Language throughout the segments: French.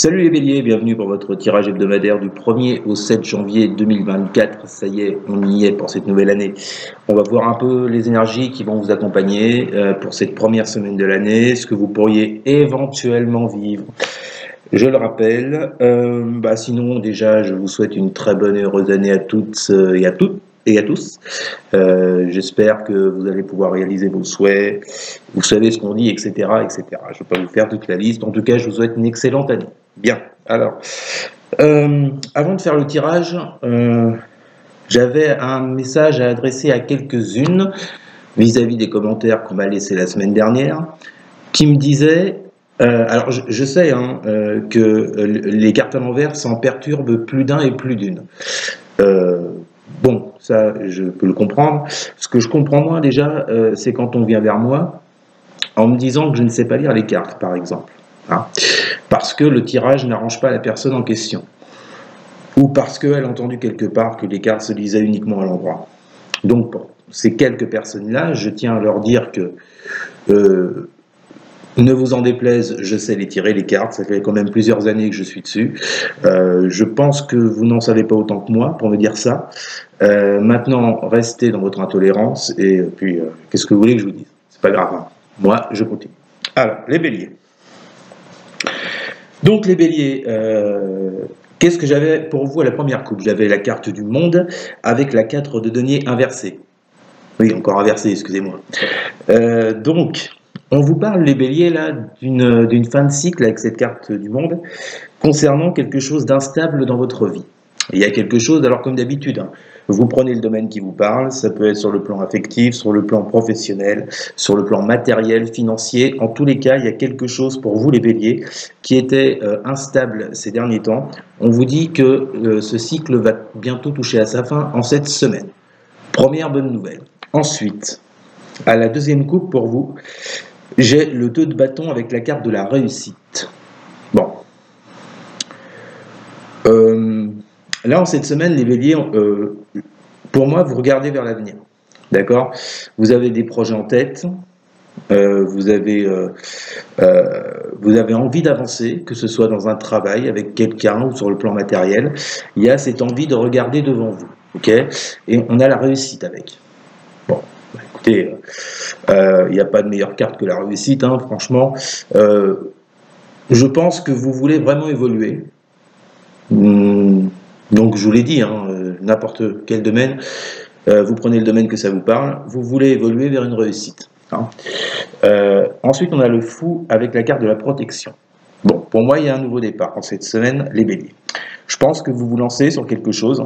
Salut les béliers, bienvenue pour votre tirage hebdomadaire du 1er au 7 janvier 2024. Ça y est, on y est pour cette nouvelle année. On va voir un peu les énergies qui vont vous accompagner pour cette première semaine de l'année, ce que vous pourriez éventuellement vivre. Je le rappelle, sinon déjà je vous souhaite une très bonne et heureuse année à toutes et à toutes. Et à tous. J'espère que vous allez pouvoir réaliser vos souhaits, vous savez ce qu'on dit, etc., etc. Je ne vais pas vous faire toute la liste. En tout cas, je vous souhaite une excellente année. Bien. Alors, avant de faire le tirage, j'avais un message à adresser à quelques-unes vis-à-vis des commentaires qu'on m'a laissés la semaine dernière, qui me disaient, alors je sais que les cartes à l'envers s'en perturbent plus d'un et plus d'une. Bon, ça, je peux le comprendre. Ce que je comprends moins déjà, c'est quand on vient vers moi en me disant que je ne sais pas lire les cartes, par exemple. Hein, parce que le tirage n'arrange pas la personne en question. Ou parce qu'elle a entendu quelque part que les cartes se lisaient uniquement à l'endroit. Donc, pour ces quelques personnes-là, je tiens à leur dire que ne vous en déplaise, je sais les tirer, les cartes, ça fait quand même plusieurs années que je suis dessus. Je pense que vous n'en savez pas autant que moi pour me dire ça. Maintenant, restez dans votre intolérance et puis, qu'est-ce que vous voulez que je vous dise? C'est pas grave, hein. Moi, je continue. Alors, les béliers. Donc, les béliers, qu'est-ce que j'avais pour vous à la première coupe? J'avais la carte du monde avec la 4 de denier inversée. Oui, encore inversée, excusez-moi. Donc, on vous parle, les béliers, là, d'une fin de cycle avec cette carte du monde concernant quelque chose d'instable dans votre vie. Il y a quelque chose, alors comme d'habitude, hein, vous prenez le domaine qui vous parle, ça peut être sur le plan affectif, sur le plan professionnel, sur le plan matériel, financier. En tous les cas, il y a quelque chose pour vous, les béliers, qui était instable ces derniers temps. On vous dit que ce cycle va bientôt toucher à sa fin en cette semaine. Première bonne nouvelle. Ensuite, à la deuxième coupe pour vous, j'ai le 2 de bâton avec la carte de la réussite. Bon. Là, en cette semaine, les béliers, pour moi, vous regardez vers l'avenir. D'accord? Vous avez des projets en tête, vous avez envie d'avancer, que ce soit dans un travail avec quelqu'un ou sur le plan matériel. Il y a cette envie de regarder devant vous. Ok? Et on a la réussite avec. Bon, écoutez, il n'y a pas de meilleure carte que la réussite, hein, franchement. Je pense que vous voulez vraiment évoluer. Donc je vous l'ai dit, hein, n'importe quel domaine, vous prenez le domaine que ça vous parle, vous voulez évoluer vers une réussite. Hein. Ensuite, on a le fou avec la carte de la protection. Bon, pour moi, il y a un nouveau départ en cette semaine, les béliers. Je pense que vous vous lancez sur quelque chose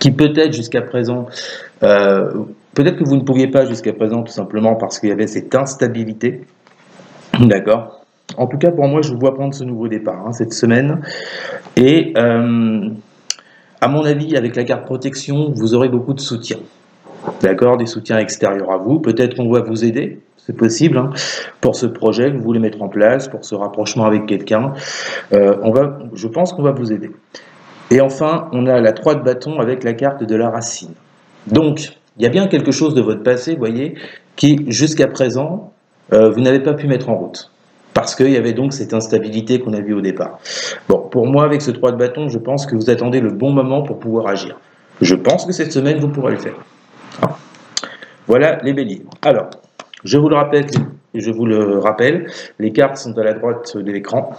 qui peut-être jusqu'à présent, peut-être que vous ne pouviez pas jusqu'à présent tout simplement parce qu'il y avait cette instabilité. D'accord ? En tout cas, pour moi, je vous vois prendre ce nouveau départ hein, cette semaine. Et à mon avis, avec la carte protection, vous aurez beaucoup de soutien. D'accord? Des soutiens extérieurs à vous. Peut-être qu'on va vous aider, c'est possible, hein, pour ce projet que vous voulez mettre en place, pour ce rapprochement avec quelqu'un. Je pense qu'on va vous aider. Et enfin, on a la 3 de bâton avec la carte de la racine. Donc, il y a bien quelque chose de votre passé, vous voyez, qui, jusqu'à présent, vous n'avez pas pu mettre en route. Parce qu'il y avait donc cette instabilité qu'on a vue au départ. Bon, pour moi, avec ce 3 de bâton, je pense que vous attendez le bon moment pour pouvoir agir. Je pense que cette semaine, vous pourrez le faire. Voilà les béliers. Alors, je vous le rappelle, les cartes sont à la droite de l'écran.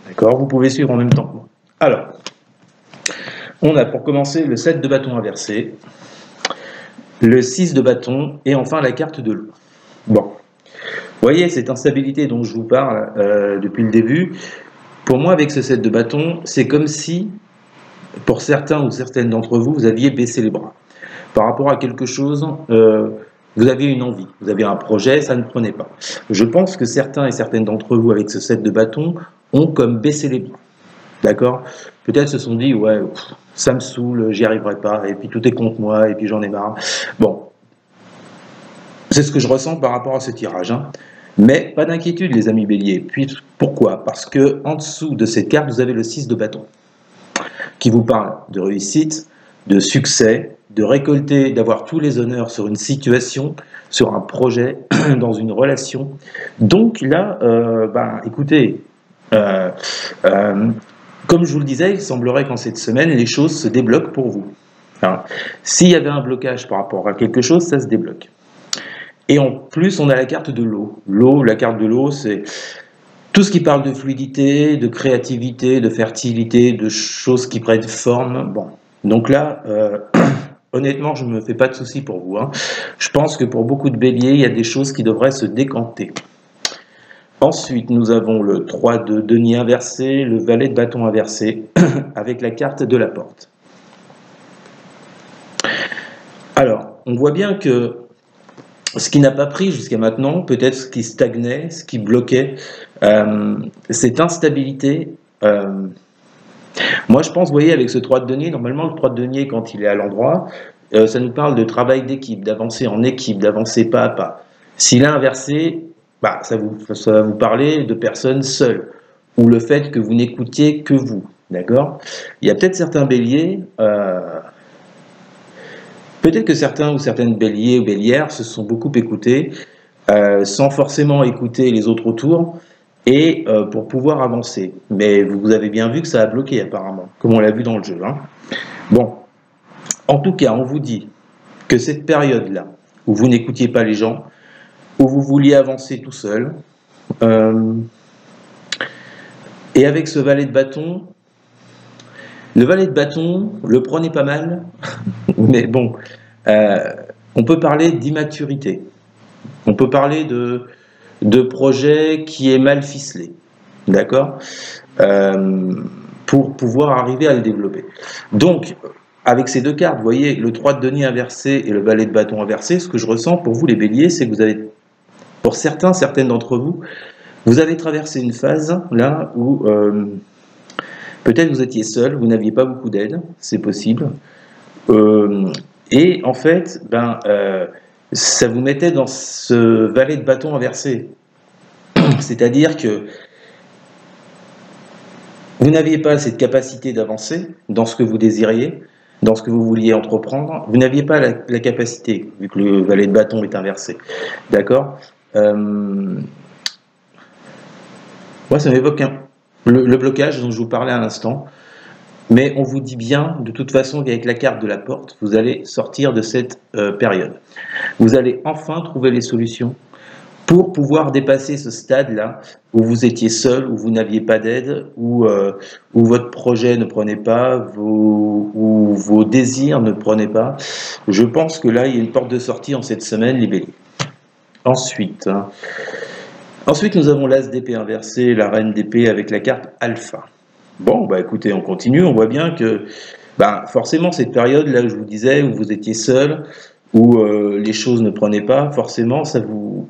D'accord? Vous pouvez suivre en même temps que moi. Alors, on a pour commencer le 7 de bâton inversé, le 6 de bâton et enfin la carte de l'eau. Bon. Vous voyez, cette instabilité dont je vous parle depuis le début, pour moi, avec ce 7 de bâton, c'est comme si, pour certains ou certaines d'entre vous, vous aviez baissé les bras. Par rapport à quelque chose, vous aviez une envie, vous aviez un projet, ça ne prenait pas. Je pense que certains et certaines d'entre vous, avec ce 7 de bâton, ont comme baissé les bras. D'accord? Peut-être se sont dit, ouais, ça me saoule, j'y arriverai pas, et puis tout est contre moi, et puis j'en ai marre. Bon. C'est ce que je ressens par rapport à ce tirage. Hein. Mais pas d'inquiétude, les amis béliers. Puis, pourquoi? Parce que en dessous de cette carte, vous avez le 6 de bâton, qui vous parle de réussite, de succès, de récolter, d'avoir tous les honneurs sur une situation, sur un projet, dans une relation. Donc là, écoutez, Euh, euh, Comme je vous le disais, il semblerait qu'en cette semaine, les choses se débloquent pour vous. Hein. S'il y avait un blocage par rapport à quelque chose, ça se débloque. Et en plus, on a la carte de l'eau. L'eau, la carte de l'eau, c'est tout ce qui parle de fluidité, de créativité, de fertilité, de choses qui prennent forme. Bon, donc là, honnêtement, je ne me fais pas de soucis pour vous. Hein. Je pense que pour beaucoup de béliers, il y a des choses qui devraient se décanter. Ensuite, nous avons le 3 de denier inversé, le valet de bâton inversé, avec la carte de la porte. Alors, on voit bien que ce qui n'a pas pris jusqu'à maintenant, peut-être ce qui stagnait, ce qui bloquait, cette instabilité. Moi, je pense, vous voyez, avec ce 3 de denier, normalement, le 3 de denier, quand il est à l'endroit, ça nous parle de travail d'équipe, d'avancer en équipe, d'avancer pas à pas. S'il est inversé, bah, ça va vous parler de personnes seules, ou le fait que vous n'écoutiez que vous, d'accord? Il y a peut-être certains béliers, peut-être que certains ou certaines béliers ou bélières se sont beaucoup écoutés, sans forcément écouter les autres autour, et pour pouvoir avancer. Mais vous avez bien vu que ça a bloqué apparemment, comme on l'a vu dans le jeu. Hein. Bon, en tout cas, on vous dit que cette période-là, où vous n'écoutiez pas les gens, où vous vouliez avancer tout seul, et avec ce valet de bâton, le valet de bâton, le prenez pas mal, mais bon, on peut parler d'immaturité, on peut parler de projet qui est mal ficelé, d'accord, pour pouvoir arriver à le développer. Donc, avec ces deux cartes, vous voyez, le 3 de denier inversé et le valet de bâton inversé, ce que je ressens pour vous les béliers, c'est que vous avez, pour certaines d'entre vous, vous avez traversé une phase là où peut-être vous étiez seul, vous n'aviez pas beaucoup d'aide, c'est possible. Et en fait, ça vous mettait dans ce valet de bâton inversé. C'est-à-dire que vous n'aviez pas cette capacité d'avancer dans ce que vous désiriez, dans ce que vous vouliez entreprendre. Vous n'aviez pas la capacité, vu que le valet de bâton est inversé. D'accord. Moi, ça m'évoque le blocage dont je vous parlais à l'instant. Mais on vous dit bien, de toute façon, qu'avec la carte de la porte, vous allez sortir de cette période. Vous allez enfin trouver les solutions pour pouvoir dépasser ce stade-là où vous étiez seul, où vous n'aviez pas d'aide, où votre projet ne prenait pas, où vos désirs ne prenaient pas. Je pense que là, il y a une porte de sortie en cette semaine, les béliers. Ensuite, nous avons l'as d'épée inversé, la reine d'épée avec la carte alpha. Bon, bah écoutez, on continue, on voit bien que forcément cette période là où je vous disais, où vous étiez seul, où les choses ne prenaient pas, forcément ça vous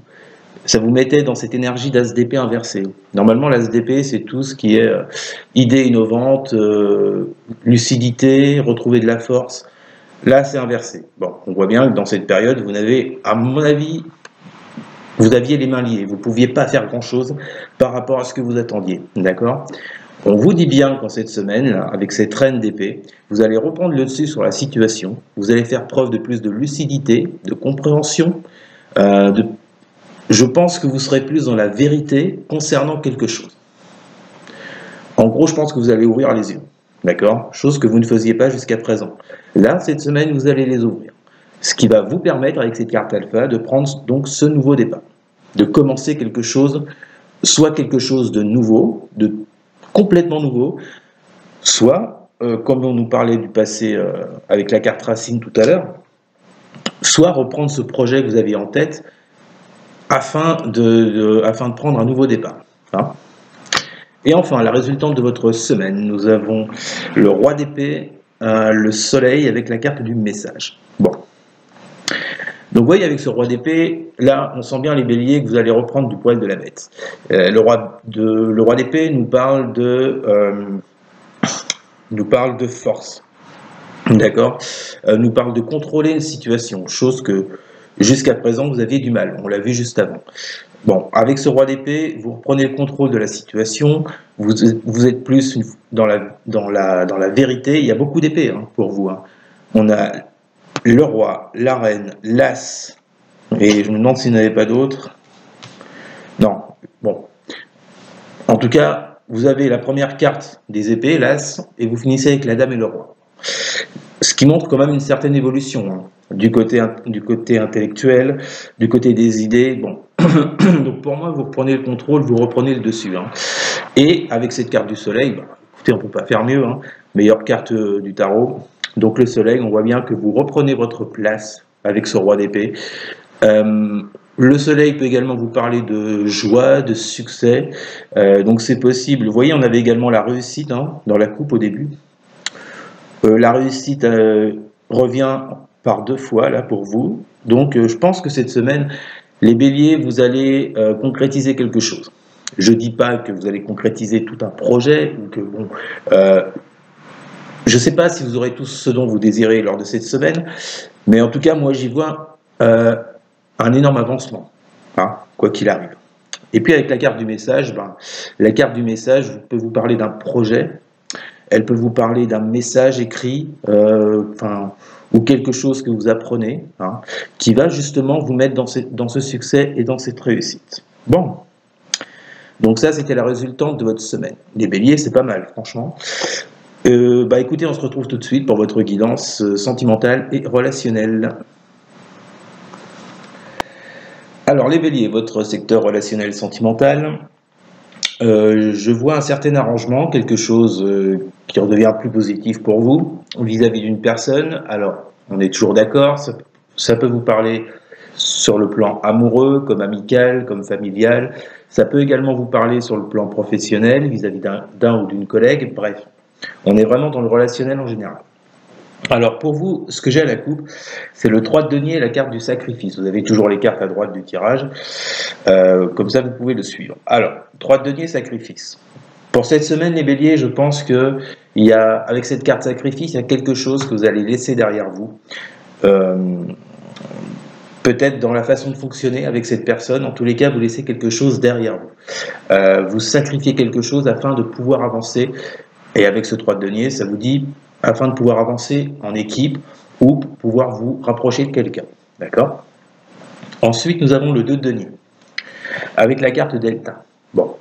mettait dans cette énergie d'as d'épée inversée. Normalement l'as d'épée c'est tout ce qui est idée innovante, lucidité, retrouver de la force. Là c'est inversé. Bon, on voit bien que dans cette période vous n'avez, à mon avis, vous aviez les mains liées, vous ne pouviez pas faire grand chose par rapport à ce que vous attendiez, d'accord? On vous dit bien qu'en cette semaine, là, avec cette reine d'épée, vous allez reprendre le dessus sur la situation, vous allez faire preuve de plus de lucidité, de compréhension, je pense que vous serez plus dans la vérité concernant quelque chose. En gros, je pense que vous allez ouvrir les yeux, d'accord? Chose que vous ne faisiez pas jusqu'à présent. Là, cette semaine, vous allez les ouvrir. Ce qui va vous permettre, avec cette carte alpha, de prendre donc ce nouveau départ, de commencer quelque chose, soit quelque chose de nouveau, de complètement nouveau, soit, comme on nous parlait du passé avec la carte racine tout à l'heure, soit reprendre ce projet que vous aviez en tête afin de prendre un nouveau départ. Hein. Et enfin, la résultante de votre semaine, nous avons le roi d'épée, le soleil avec la carte du message. Bon. Donc vous voyez, avec ce roi d'épée, là, on sent bien les béliers que vous allez reprendre du poil de la bête. Le roi d'épée nous parle de force, d'accord, nous parle de contrôler une situation, chose que jusqu'à présent vous aviez du mal, on l'a vu juste avant. Bon, avec ce roi d'épée, vous reprenez le contrôle de la situation, vous êtes plus dans la vérité. Il y a beaucoup d'épées pour vous. Hein. On a le roi, la reine, l'as, et je me demande s'il n'y en avait pas d'autres. Non, bon. En tout cas, vous avez la première carte des épées, l'As, et vous finissez avec la Dame et le Roi. Ce qui montre quand même une certaine évolution, hein, du côté intellectuel, du côté des idées. Bon. Donc pour moi, vous reprenez le contrôle, vous reprenez le dessus. Hein. Et avec cette carte du Soleil, bah, écoutez, on ne peut pas faire mieux. Hein. Meilleure carte du tarot. Donc le Soleil, on voit bien que vous reprenez votre place avec ce Roi d'épée. Le Soleil peut également vous parler de joie, de succès. Donc c'est possible. Vous voyez, on avait également la réussite, hein, dans la coupe au début. La réussite revient par 2 fois là pour vous. Donc je pense que cette semaine, les béliers, vous allez concrétiser quelque chose. Je ne dis pas que vous allez concrétiser tout un projet, ou que bon, je ne sais pas si vous aurez tout ce dont vous désirez lors de cette semaine, mais en tout cas, moi j'y vois un énorme avancement, hein, quoi qu'il arrive. Et puis avec la carte du message, ben, la carte du message peut vous parler d'un projet, elle peut vous parler d'un message écrit, ou quelque chose que vous apprenez, hein, qui va justement vous mettre dans ce succès et dans cette réussite. Bon, donc ça c'était la résultante de votre semaine. Les béliers, c'est pas mal, franchement. Bah écoutez, on se retrouve tout de suite pour votre guidance sentimentale et relationnelle. Alors les béliers, votre secteur relationnel sentimental, je vois un certain arrangement, quelque chose qui redevient plus positif pour vous vis-à-vis d'une personne. Alors, on est toujours d'accord, ça peut vous parler sur le plan amoureux, comme amical, comme familial. Ça peut également vous parler sur le plan professionnel, vis-à-vis d'un ou d'une collègue. Bref, on est vraiment dans le relationnel en général. Alors pour vous, ce que j'ai à la coupe, c'est le 3 de denier et la carte du sacrifice. Vous avez toujours les cartes à droite du tirage, comme ça vous pouvez le suivre. Alors, 3 de denier, sacrifice. Pour cette semaine, les béliers, je pense que avec cette carte sacrifice, il y a quelque chose que vous allez laisser derrière vous. Peut-être dans la façon de fonctionner avec cette personne, en tous les cas, vous laissez quelque chose derrière vous. Vous sacrifiez quelque chose afin de pouvoir avancer. Et avec ce 3 de denier, ça vous dit afin de pouvoir avancer en équipe ou pour pouvoir vous rapprocher de quelqu'un. D'accord ? Ensuite, nous avons le 2 de denier, avec la carte Delta. Bon,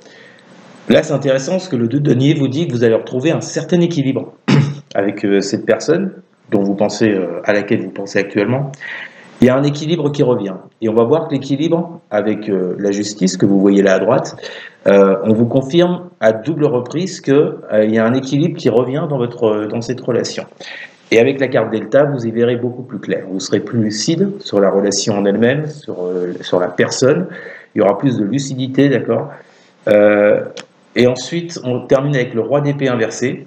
là c'est intéressant parce que le 2 de denier vous dit que vous allez retrouver un certain équilibre avec cette personne dont vous pensez, à laquelle vous pensez actuellement. Il y a un équilibre qui revient. Et on va voir que l'équilibre avec la justice que vous voyez là à droite, on vous confirme à double reprise qu'il y a un équilibre qui revient dans cette relation. Et avec la carte Delta, vous y verrez beaucoup plus clair. Vous serez plus lucide sur la relation en elle-même, sur la personne. Il y aura plus de lucidité, d'accord ? Et ensuite, on termine avec le roi d'épée inversé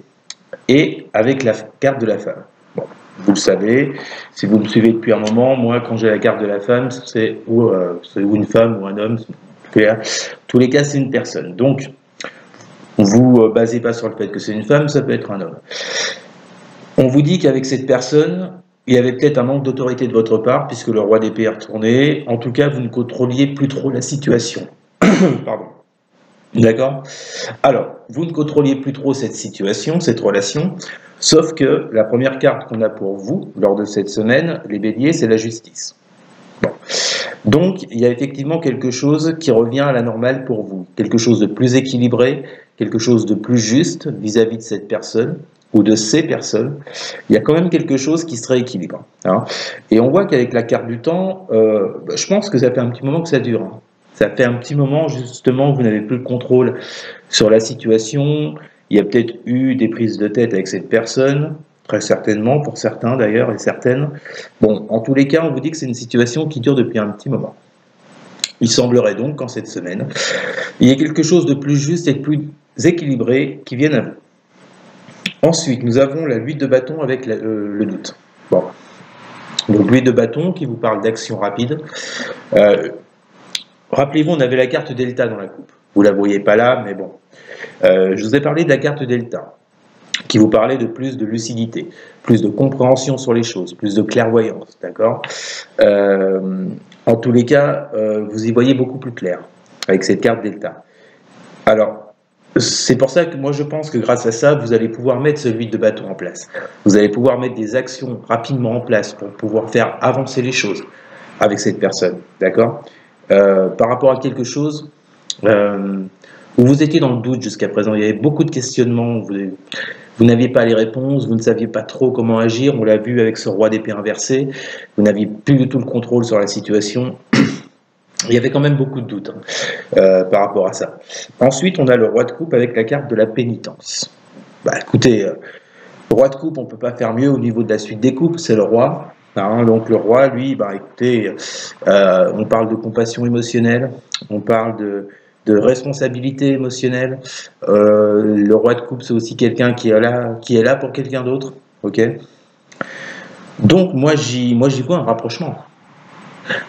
et avec la carte de la femme. Bon. Vous le savez, si vous me suivez depuis un moment, moi quand j'ai la carte de la femme, c'est ou une femme ou un homme, en tous les cas c'est une personne. Donc, vous basez pas sur le fait que c'est une femme, ça peut être un homme. On vous dit qu'avec cette personne, il y avait peut-être un manque d'autorité de votre part, puisque le roi d'épée est retourné. En tout cas, vous ne contrôliez plus trop la situation. Pardon. D'accord ? Alors, vous ne contrôliez plus trop cette situation, cette relation, sauf que la première carte qu'on a pour vous, lors de cette semaine, les béliers, c'est la justice. Bon. Donc, il y a effectivement quelque chose qui revient à la normale pour vous, quelque chose de plus équilibré, quelque chose de plus juste vis-à-vis de cette personne, ou de ces personnes. Il y a quand même quelque chose qui se rééquilibre. Hein. Et on voit qu'avec la carte du temps, je pense que ça fait un petit moment que ça dure. Hein. Ça fait un petit moment, justement, que vous n'avez plus le contrôle sur la situation. Il y a peut-être eu des prises de tête avec cette personne, très certainement, pour certains d'ailleurs, et certaines. Bon, en tous les cas, on vous dit que c'est une situation qui dure depuis un petit moment. Il semblerait donc qu'en cette semaine, il y ait quelque chose de plus juste et de plus équilibré qui vienne à vous. Ensuite, nous avons la 8 de bâton avec le doute. Bon. Donc, 8 de bâton qui vous parle d'action rapide. Rappelez-vous, on avait la carte Delta dans la coupe. Vous ne la voyez pas là, mais bon. Je vous ai parlé de la carte Delta, qui vous parlait de plus de lucidité, plus de compréhension sur les choses, plus de clairvoyance, d'accord ? En tous les cas, vous y voyez beaucoup plus clair avec cette carte Delta. Alors, c'est pour ça que moi je pense que grâce à ça, vous allez pouvoir mettre ce 8 de bâton en place. Vous allez pouvoir mettre des actions rapidement en place pour pouvoir faire avancer les choses avec cette personne, d'accord ? Par rapport à quelque chose, Vous étiez dans le doute jusqu'à présent, il y avait beaucoup de questionnements, vous n'aviez pas les réponses, vous ne saviez pas trop comment agir, on l'a vu avec ce roi d'épée inversé, vous n'aviez plus du tout le contrôle sur la situation. Il y avait quand même beaucoup de doutes par rapport à ça. Ensuite, on a le roi de coupe avec la carte de la pénitence. Bah écoutez, roi de coupe, on ne peut pas faire mieux au niveau de la suite des coupes, c'est le roi. Hein, donc le roi, lui, bah écoutez, on parle de compassion émotionnelle, on parle de responsabilité émotionnelle. Le roi de coupe, c'est aussi quelqu'un qui est là pour quelqu'un d'autre. Ok. Donc moi j'y vois un rapprochement.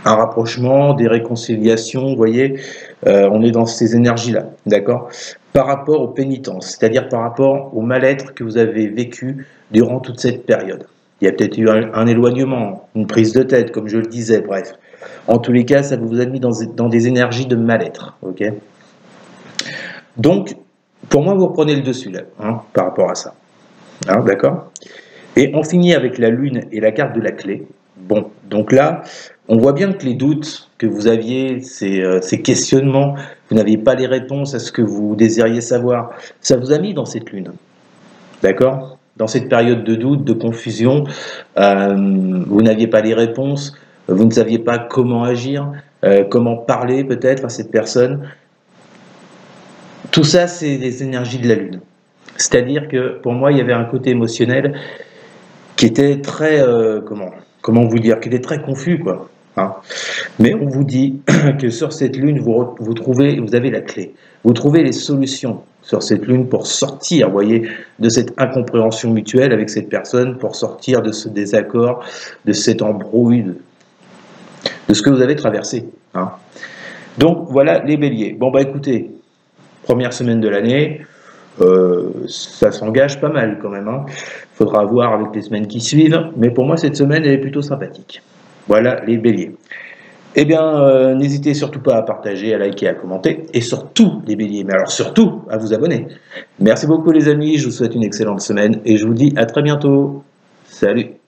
Un rapprochement, des réconciliations, vous voyez, on est dans ces énergies-là, d'accord? Par rapport aux pénitences, c'est-à-dire par rapport au mal-être que vous avez vécu durant toute cette période. Il y a peut-être eu un éloignement, une prise de tête, comme je le disais, bref. En tous les cas, ça vous a mis dans des énergies de mal-être, ok? Donc, pour moi, vous reprenez le dessus, là, hein, par rapport à ça. Hein, d'accord? Et on finit avec la lune et la carte de la clé. Bon, donc là, on voit bien que les doutes que vous aviez, ces questionnements, vous n'aviez pas les réponses à ce que vous désiriez savoir, ça vous a mis dans cette lune. D'accord? Dans cette période de doute, de confusion, vous n'aviez pas les réponses, vous ne saviez pas comment agir, comment parler peut-être à cette personne. Tout ça, c'est les énergies de la lune. C'est-à-dire que pour moi, il y avait un côté émotionnel qui était très, comment vous dire, qui était très confus, quoi. Hein. Mais on vous dit que sur cette lune, vous avez la clé. Vous trouvez les solutions sur cette lune pour sortir, vous voyez, de cette incompréhension mutuelle avec cette personne, pour sortir de ce désaccord, de cette embrouille, de ce que vous avez traversé. Hein. Donc voilà les béliers. Bon bah écoutez, première semaine de l'année, ça s'engage pas mal quand même. Hein. Faudra voir avec les semaines qui suivent, mais pour moi cette semaine elle est plutôt sympathique. Voilà les béliers. Eh bien, n'hésitez surtout pas à partager, à liker, à commenter, et surtout les béliers, mais alors surtout à vous abonner. Merci beaucoup les amis, je vous souhaite une excellente semaine, et je vous dis à très bientôt. Salut!